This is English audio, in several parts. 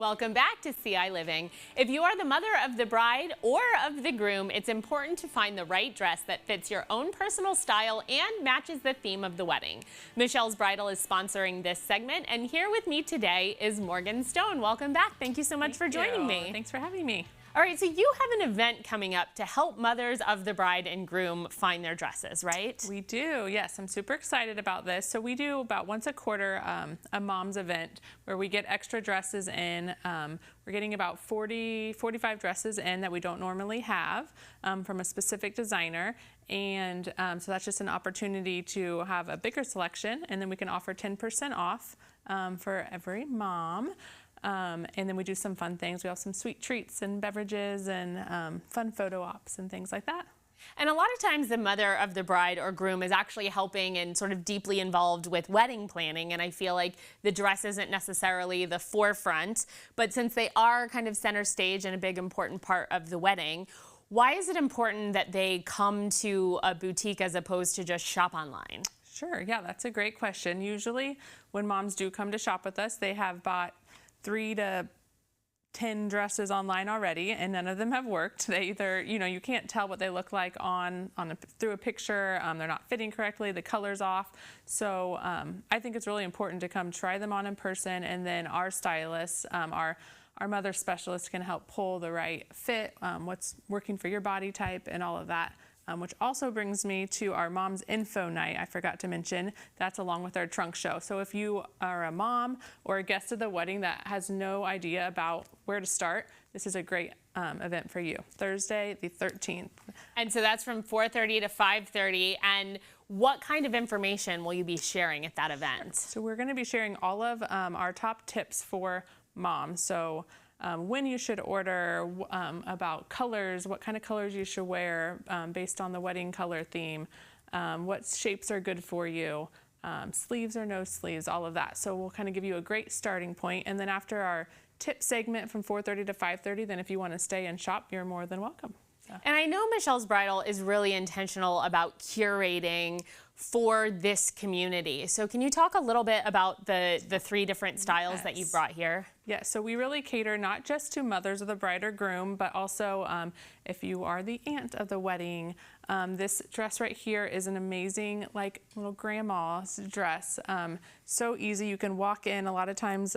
Welcome back to ciLiving. If you are the mother of the bride or of the groom, it's important to find the right dress that fits your own personal style and matches the theme of the wedding. Michelle's Bridal is sponsoring this segment, and here with me today is Morgan Stone. Welcome back. Thank you so much for joining me. Thanks for having me. All right, so you have an event coming up to help mothers of the bride and groom find their dresses, right? We do, yes. I'm super excited about this. So we do about once a quarter a mom's event where we get extra dresses in. We're getting about 45 dresses in that we don't normally have from a specific designer. And so that's just an opportunity to have a bigger selection, and then we can offer 10% off for every mom. And then we do some fun things. We have some sweet treats and beverages and fun photo ops and things like that. And a lot of times the mother of the bride or groom is actually helping and sort of deeply involved with wedding planning. And I feel like the dress isn't necessarily the forefront, but since they are kind of center stage and a big important part of the wedding, why is it important that they come to a boutique as opposed to just shop online? Sure, yeah, that's a great question. Usually when moms do come to shop with us, they have bought 3 to 10 dresses online already, and none of them have worked. They either, you can't tell what they look like through a picture. They're not fitting correctly. The color's off. So I think it's really important to come try them on in person, and then our stylists, our mother specialists can help pull the right fit, what's working for your body type, and all of that. Which also brings me to our Mom's Info Night. I forgot to mention that's along with our trunk show. So if you are a mom or a guest of the wedding that has no idea about where to start, this is a great event for you. Thursday the 13th. And so that's from 4:30 to 5:30. And what kind of information will you be sharing at that event? So we're going to be sharing all of our top tips for moms. So when you should order, about colors, what kind of colors you should wear based on the wedding color theme, what shapes are good for you, sleeves or no sleeves, all of that. So we'll kind of give you a great starting point. And then after our tip segment from 4:30 to 5:30, then if you want to stay and shop, you're more than welcome. And I know Michelle's Bridal is really intentional about curating for this community. So can you talk a little bit about the 3 different styles that you've brought here? Yeah, so we really cater not just to mothers of the bride or groom, but also if you are the aunt of the wedding. This dress right here is an amazing, like, little grandma's dress. So easy. You can walk in. A lot of times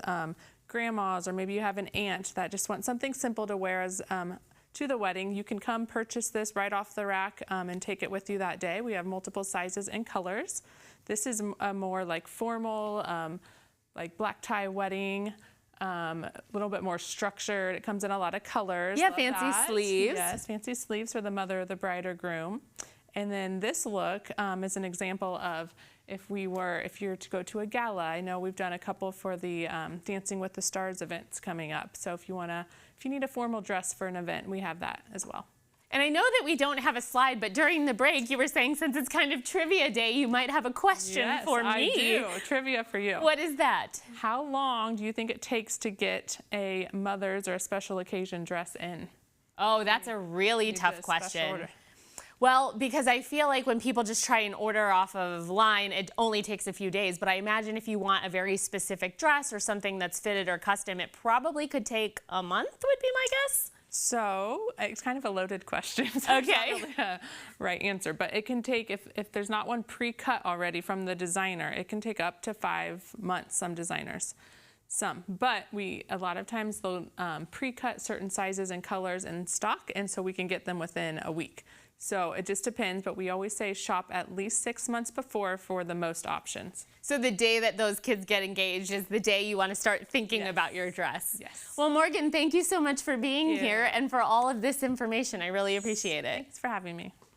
grandmas, or maybe you have an aunt that just wants something simple to wear as to the wedding. You can come purchase this right off the rack and take it with you that day. We have multiple sizes and colors. This is a more like formal, like black tie wedding, a little bit more structured. It comes in a lot of colors. Yeah, fancy sleeves. Yes, fancy sleeves for the mother of the bride or groom. And then this look is an example of if you're to go to a gala. I know we've done a couple for the Dancing with the Stars events coming up. So if you need a formal dress for an event, we have that as well. And I know that we don't have a slide, but during the break, you were saying since it's kind of trivia day, you might have a question for me. Yes, I do. Trivia for you. What is that? How long do you think it takes to get a mother's or a special occasion dress in? Oh, that's a really tough question. Well, because I feel like when people just try and order off of line, it only takes a few days. But I imagine if you want a very specific dress or something that's fitted or custom, it probably could take a month, would be my guess. So it's kind of a loaded question. So okay. It's not really a right answer, but it can take, if there's not one pre-cut already from the designer, it can take up to 5 months, some designers. But a lot of times they'll pre-cut certain sizes and colors in stock, and so we can get them within a week. So it just depends, but we always say shop at least 6 months before for the most options. So the day that those kids get engaged is the day you want to start thinking about your dress. Yes. Well, Morgan, thank you so much for being here and for all of this information. I really appreciate it. Thanks for having me.